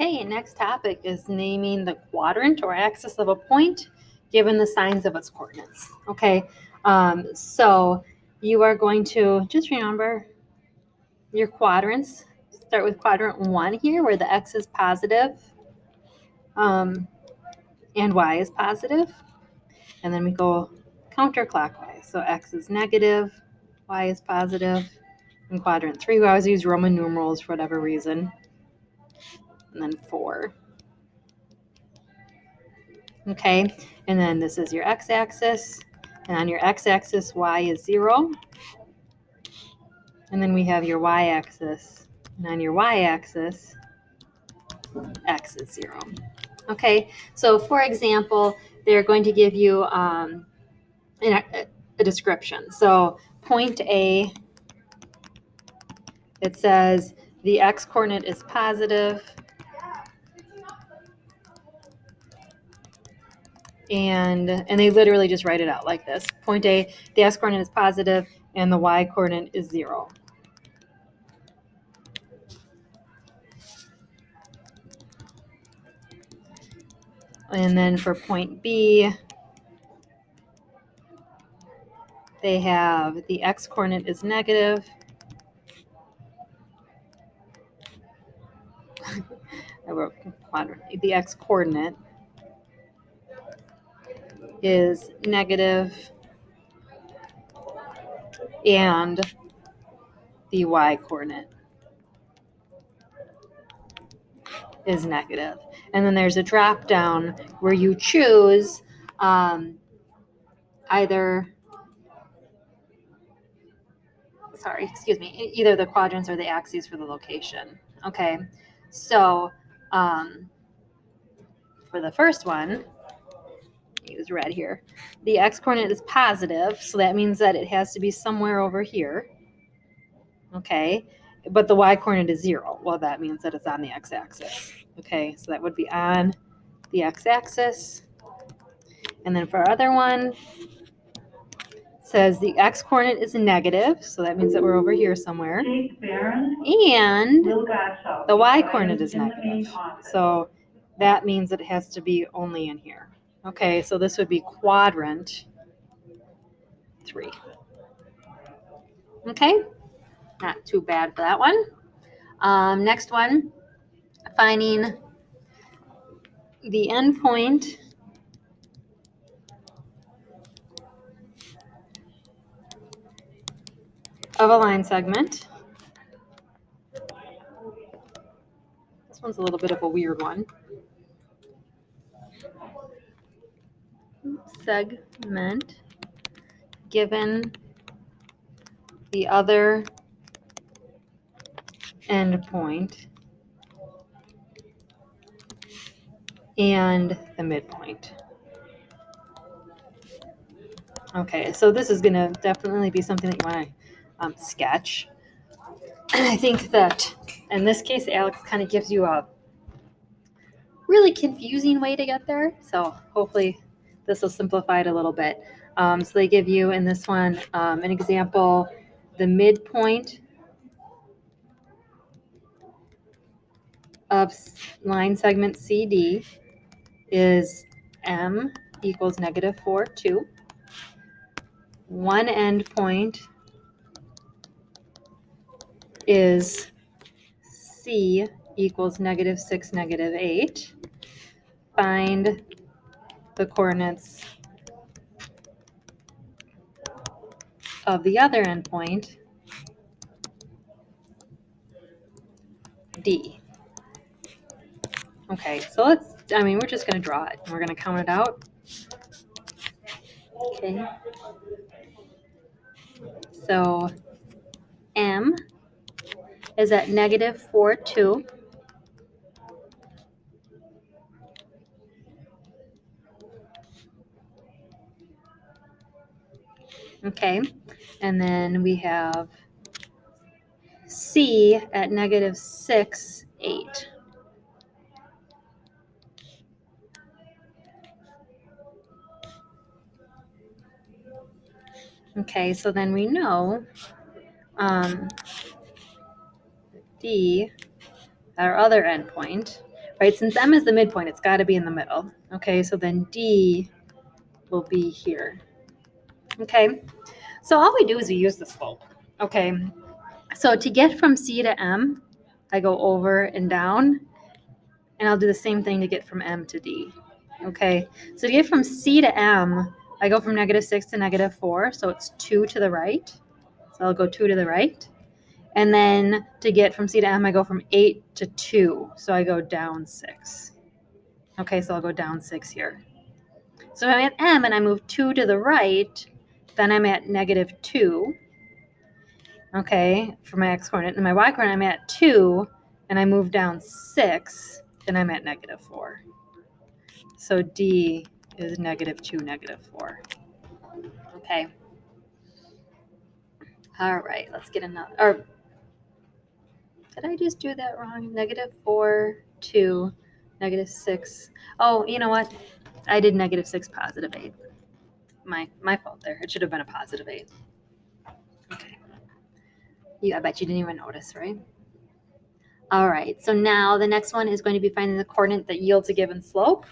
Okay, next topic is naming the quadrant or axis of a point given the signs of its coordinates. Okay, so you are going to just remember your quadrants. Start with quadrant 1 here where the x is positive, and y is positive. And then we go counterclockwise. So x is negative, y is positive. In quadrant 3, we always use Roman numerals for whatever reason. And then 4. Okay, and then this is your x-axis. And on your x-axis, y is 0. And then we have your y-axis. And on your y-axis, x is 0. Okay, so for example, they're going to give you a description. So point A, it says the x-coordinate is positive, and they literally just write it out like this. Point A, the x-coordinate is positive, and the y-coordinate is 0. And then for point B, they have the x-coordinate is negative. I wrote quadrant. The x-coordinate is negative, and the y-coordinate is negative. And then there's a drop down where you choose either the quadrants or the axes for the location. Okay, so for the first one, use red here. The x-coordinate is positive, so that means that it has to be somewhere over here. Okay, but the y-coordinate is 0. Well, that means that it's on the x-axis. Okay, so that would be on the x-axis. And then for our other one, says the x-coordinate is negative, so that means that we're over here somewhere. And the y-coordinate is negative, so that means it has to be only in here. Okay, so this would be quadrant 3. Okay, not too bad for that one. Next one, finding the endpoint of a line segment. This one's a little bit of a weird one. Segment given the other endpoint and the midpoint. Okay, so this is going to definitely be something that you want to sketch. I think that in this case, Alex kind of gives you a really confusing way to get there. So hopefully this will simplify it a little bit. So they give you in this one an example, the midpoint of line segment CD is M equals negative 4, 2. One endpoint is C equals negative 6, negative 8. Find the coordinates of the other endpoint, D. Okay, so we're just going to draw it. We're going to count it out. Okay. So M is at negative 4, 2. Okay, and then we have C at negative 6, 8. Okay, so then we know D, our other endpoint, right? Since M is the midpoint, it's got to be in the middle. Okay, so then D will be here. Okay, so all we do is we use the slope. Okay, so to get from C to M, I go over and down, and I'll do the same thing to get from M to D. Okay, so to get from C to M, I go from -6 to -4, so it's 2 to the right. So I'll go 2 to the right. And then to get from C to M, I go from 8 to 2, so I go down 6. Okay, so I'll go down 6 here. So if I'm at M and I move 2 to the right, then I'm at -2. Okay, for my x-coordinate. And my y-coordinate, I'm at 2, and I move down 6, then I'm at -4. So D is -2, -4. Okay. All right, let's get another. Or did I just do that wrong? -4, 2, -6. Oh, you know what? I did -6, +8. My fault there. It should have been a +8. Okay. I bet you didn't even notice, right? All right, so now the next one is going to be finding the coordinate that yields a given slope.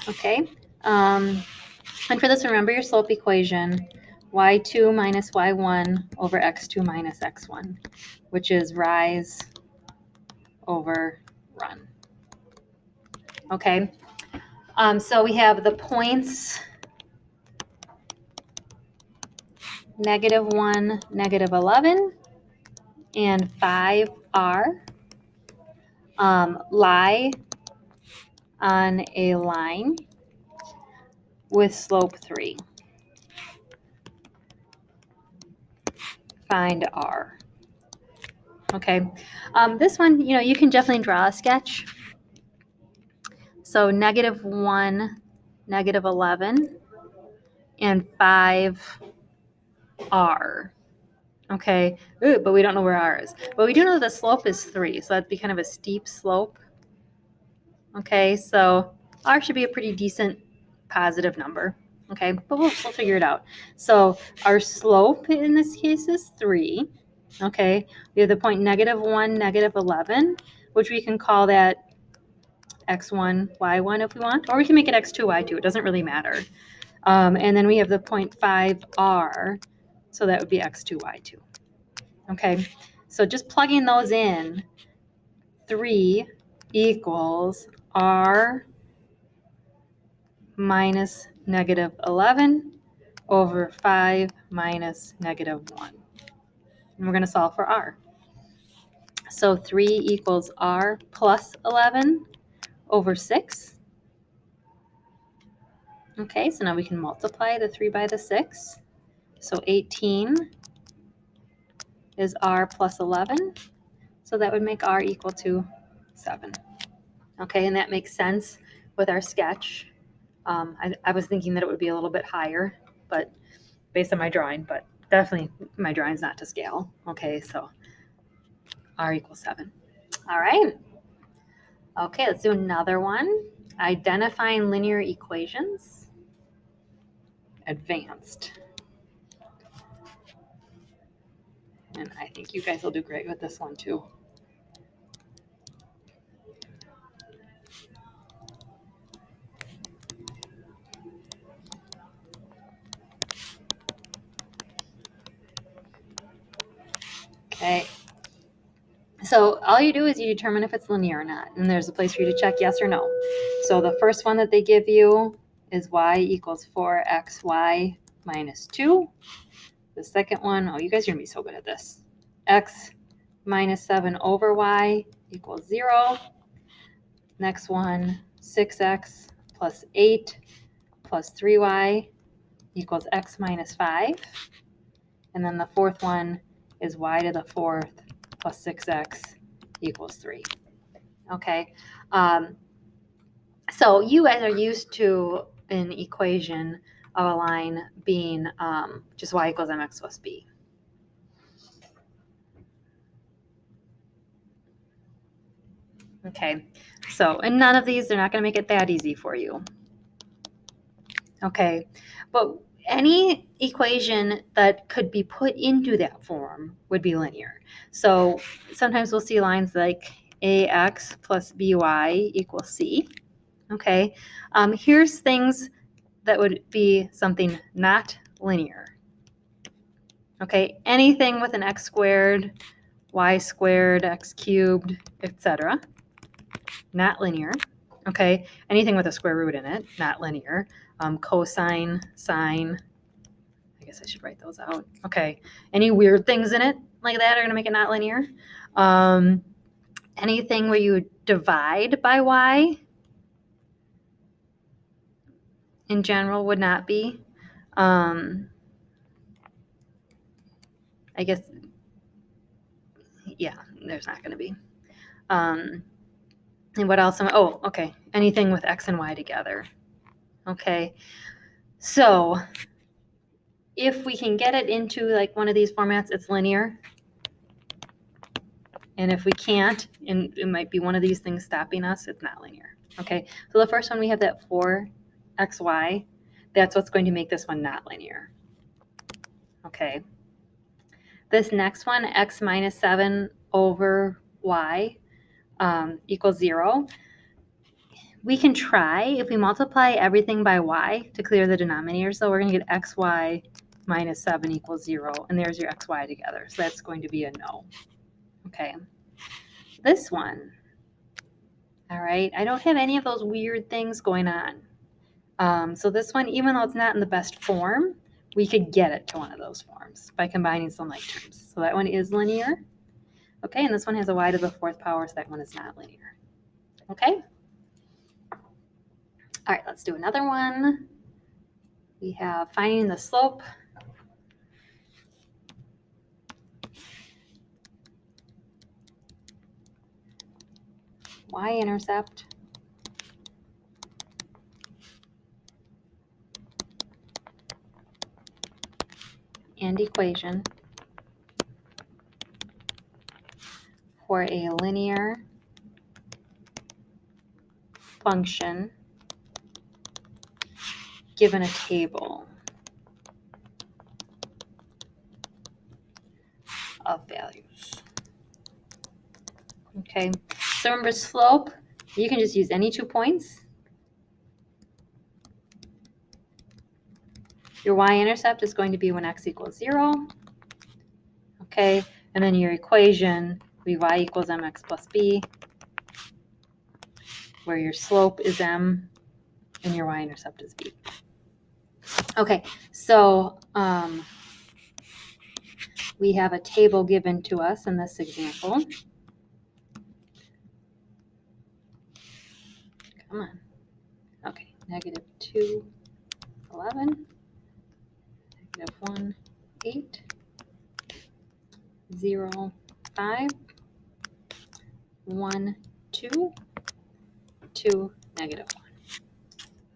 Okay, and for this, remember your slope equation, y2 minus y1 over x2 minus x1, which is rise over run. Okay, so we have the points -1, -11, and 5R lie on a line with slope 3. Find R. Okay, this one, you can definitely draw a sketch. So -1, -11, and 5R. Okay, ooh, but we don't know where R is. But we do know the slope is 3, so that'd be kind of a steep slope. Okay, so R should be a pretty decent positive number. Okay, but we'll figure it out. So our slope in this case is 3. Okay, we have the point -1, -11, which we can call that x1, y1 if we want, or we can make it x2, y2. It doesn't really matter. And then we have the point 5R, so that would be x2, y2. Okay, so just plugging those in, 3 equals R minus -11 over 5 minus -1. And we're going to solve for R. So 3 equals R plus 11 over 6. Okay, so now we can multiply the 3 by the 6. So 18 is R plus 11. So that would make R equal to 7. Okay, and that makes sense with our sketch. I was thinking that it would be a little bit higher, but based on my drawing, but definitely my drawing's not to scale. Okay, so R equals 7. All right. Okay, let's do another one. Identifying linear equations. Advanced. And I think you guys will do great with this one too. Okay. So all you do is you determine if it's linear or not. And there's a place for you to check yes or no. So the first one that they give you is y equals 4xy minus 2. The second one, oh, you guys are going to be so good at this. X minus 7 over y equals 0. Next one, 6x plus 8 plus 3y equals x minus 5. And then the fourth one is y to the fourth plus 6x equals 3. Okay, so you guys are used to an equation of a line being just y equals mx plus b. Okay, so, and none of these, they're not going to make it that easy for you. Okay, but any equation that could be put into that form would be linear. So sometimes we'll see lines like ax plus by equals c. Okay, here's things that would be something not linear. Okay, anything with an x squared, y squared, x cubed, etc. Not linear. Okay, anything with a square root in it, not linear. Cosine, sine, I guess I should write those out. Okay, any weird things in it like that are going to make it not linear. Anything where you divide by y in general would not be. I guess, yeah, there's not going to be. And what else? Oh, okay, anything with x and y together. Okay, so if we can get it into like one of these formats, it's linear. And if we can't, and it might be one of these things stopping us, it's not linear. Okay, so the first one we have that 4xy. That's what's going to make this one not linear. Okay. This next one, x minus 7 over y equals 0. We can try, if we multiply everything by y to clear the denominator, so we're going to get xy minus 7 equals 0, and there's your xy together. So that's going to be a no. Okay. This one, all right, I don't have any of those weird things going on. So this one, even though it's not in the best form, we could get it to one of those forms by combining some like terms. So that one is linear. Okay, and this one has a y to the 4th power, so that one is not linear. Okay? All right, let's do another one. We have finding the slope. Y-intercept. And equation for a linear function given a table of values. Okay, so remember slope, you can just use any 2 points. Your y-intercept is going to be when x equals 0. Okay, and then your equation will be y equals mx plus b, where your slope is m and your y-intercept is b. Okay, so we have a table given to us in this example. Come on. Okay, negative 2, 11, negative 1, 8, 0, 5, 1, 2, 2, negative 1.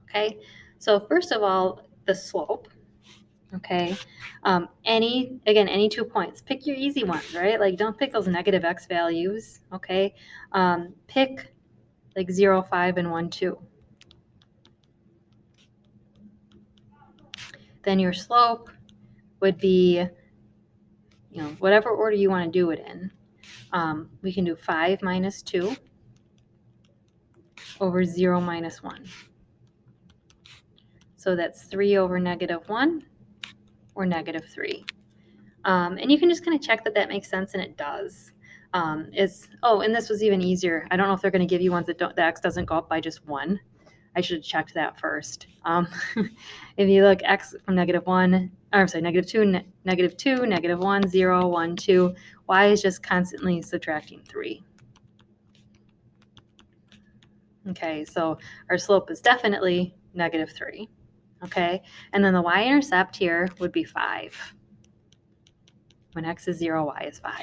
Okay, so first of all, the slope. Okay, any 2 points. Pick your easy ones, right? Like don't pick those negative x values. Okay, pick like 0, 5, and 1, 2. Then your slope would be, whatever order you want to do it in. We can do 5 minus 2 over 0 minus 1. So that's 3 over negative 1 or negative 3. And you can just kind of check that that makes sense, and it does. And this was even easier. I don't know if they're going to give you ones that the x doesn't go up by just 1. I should have checked that first. If you look x from negative 1, or I'm sorry, negative 2, negative 2, negative 1, 0, 1, 2, y is just constantly subtracting 3. Okay, so our slope is definitely negative 3. Okay, and then the y-intercept here would be 5. When x is 0, y is 5.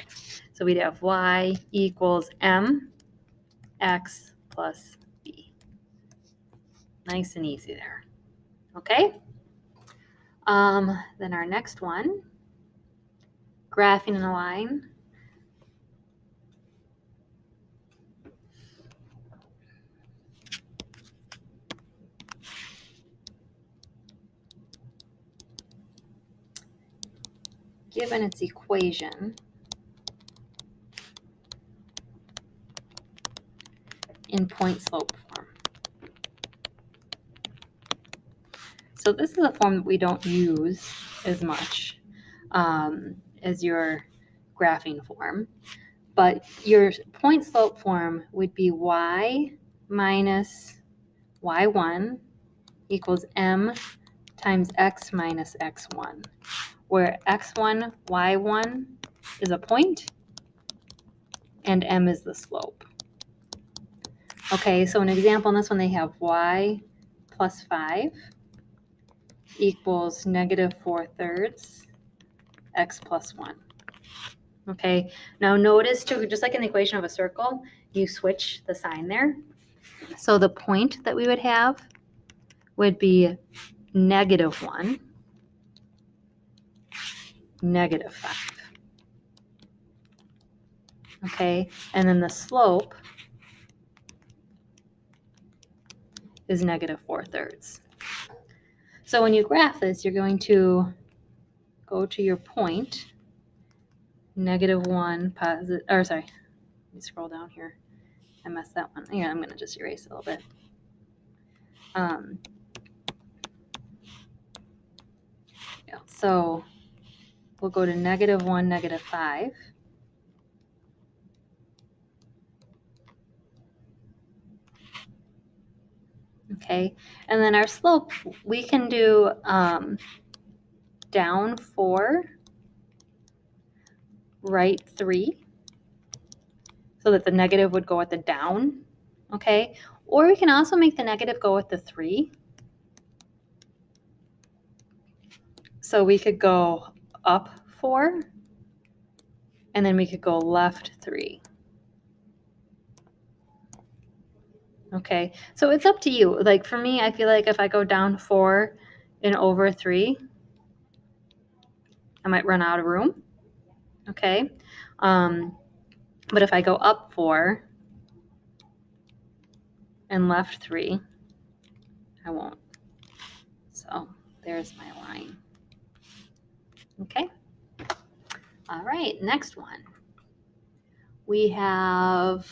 So we'd have y equals m x plus b. Nice and easy there. Okay? Then our next one, graphing in a line. given its equation in point slope form. So this is a form that we don't use as much as your graphing form, but your point slope form would be y minus y1 equals m times x minus x1, where x1, y1 is a point and m is the slope. Okay, so an example in this one, they have y plus 5 equals negative 4/3 x plus 1. Okay, now notice too, just like in the equation of a circle, you switch the sign there. So the point that we would have would be negative 1, negative 5. Okay, and then the slope is negative 4/3. So when you graph this, you're going to go to your point, negative 1, positive, or sorry, let me scroll down here. I messed that one. Yeah, I'm going to just erase it a little bit. Yeah, so we'll go to negative 1, negative 5. Okay, and then our slope, we can do down 4, right 3, so that the negative would go at the down, okay? Or we can also make the negative go with the 3. So we could go up 4, and then we could go left 3. Okay, so it's up to you. Like for me, I feel like if I go down 4 and over 3, I might run out of room. Okay, but if I go up 4 and left 3, I won't. So there's my line. Okay. All right, next one. We have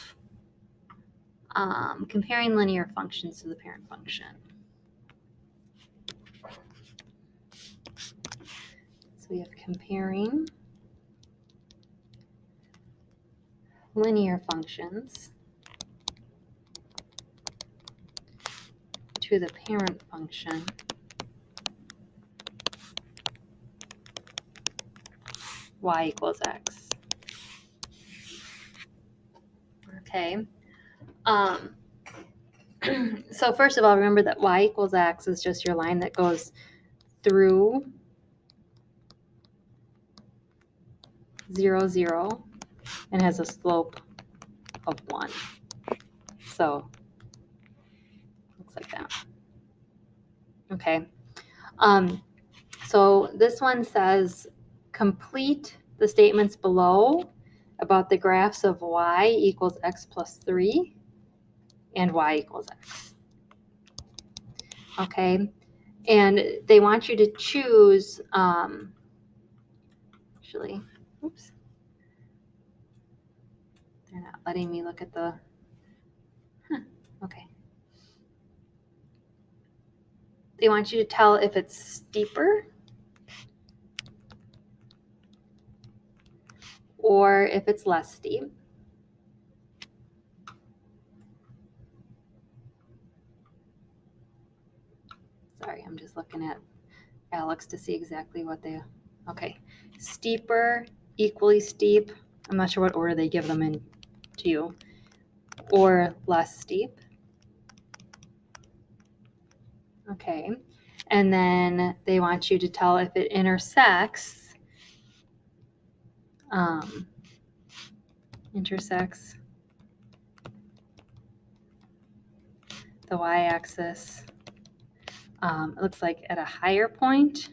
comparing linear functions to the parent function. So we have comparing linear functions to the parent function y equals x. Okay. So first of all, remember that y equals x is just your line that goes through 0, 0 and has a slope of 1. So looks like that. Okay. So this one says complete the statements below about the graphs of y equals x plus 3 and y equals x. Okay, and they want you to choose, actually, oops, they're not letting me look at the, okay. They want you to tell if it's steeper or if it's less steep. Sorry, I'm just looking at Alex to see exactly what they, okay. Steeper, equally steep, I'm not sure what order they give them in to you, or less steep. Okay, and then they want you to tell if it intersects the y-axis. It looks like at a higher point,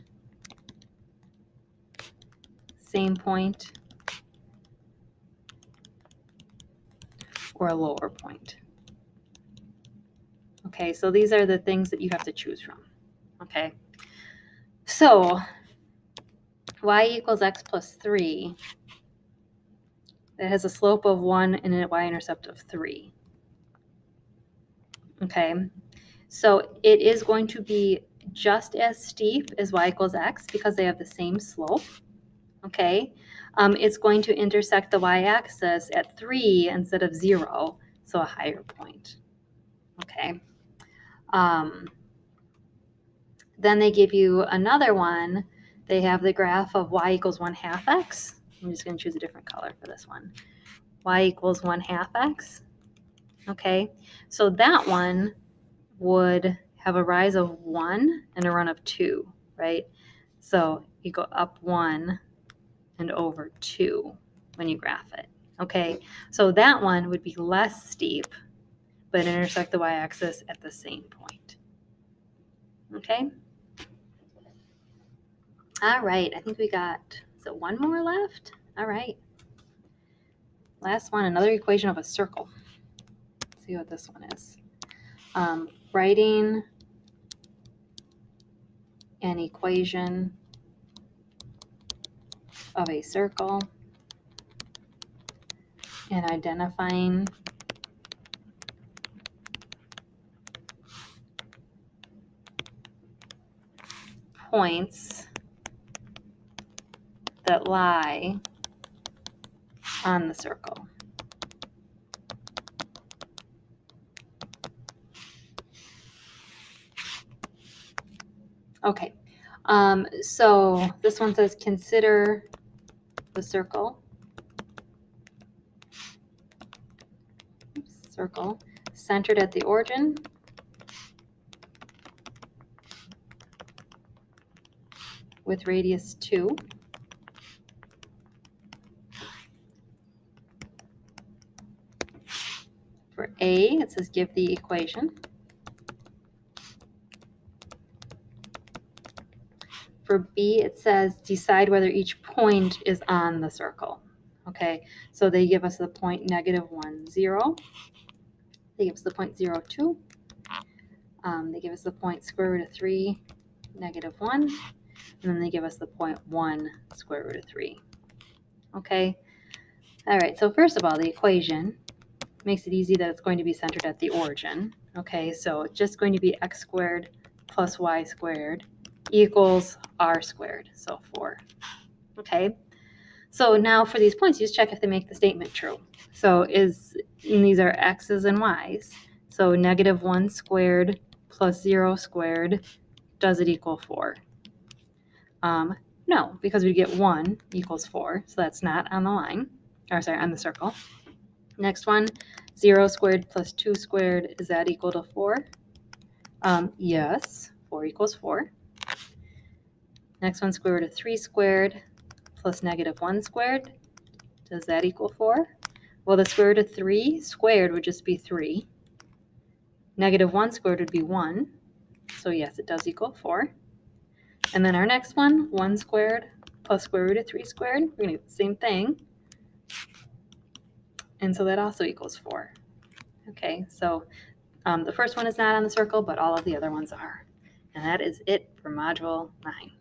same point, or a lower point. Okay, so these are the things that you have to choose from. Okay, so y equals x plus 3, it has a slope of 1 and a y-intercept of 3. Okay, so it is going to be just as steep as y equals x because they have the same slope. Okay, it's going to intersect the y-axis at 3 instead of 0, so a higher point. Okay. Then they give you another one. They have the graph of y equals 1/2 x. I'm just going to choose a different color for this one. Y equals 1/2 x. Okay, so that one would have a rise of 1 and a run of 2, right? So you go up 1 and over 2 when you graph it. Okay, so that one would be less steep, but intersect the y-axis at the same point. Okay. All right, I think we got, is it one more left? All right. Last one, another equation of a circle. Let's see what this one is. Writing an equation of a circle and identifying points that lie on the circle. Okay, so this one says consider the circle centered at the origin with radius 2. For A, it says give the equation. For B, it says decide whether each point is on the circle. Okay, so they give us the point -1, 0. They give us the point 0, 2. They give us the point square root of 3, -1. And then they give us the point 1, square root of 3. Okay, all right, so first of all, the equation makes it easy that it's going to be centered at the origin. Okay, so it's just going to be x squared plus y squared equals r squared, so 4. Okay, so now for these points, you just check if they make the statement true. So these are x's and y's. So -1 squared plus 0 squared, does it equal 4? No, because we get 1 equals 4, so that's not on the line, or sorry, on the circle. Next one, 0 squared plus 2 squared, is that equal to 4? Yes, 4 equals 4. Next one, square root of 3 squared plus -1 squared, does that equal 4? Well, the square root of 3 squared would just be 3. -1 squared would be 1, so yes, it does equal 4. And then our next one, 1 squared plus square root of 3 squared, we're going to get the same thing. And so that also equals 4. Okay, so the first one is not on the circle, but all of the other ones are. And that is it for Module 9.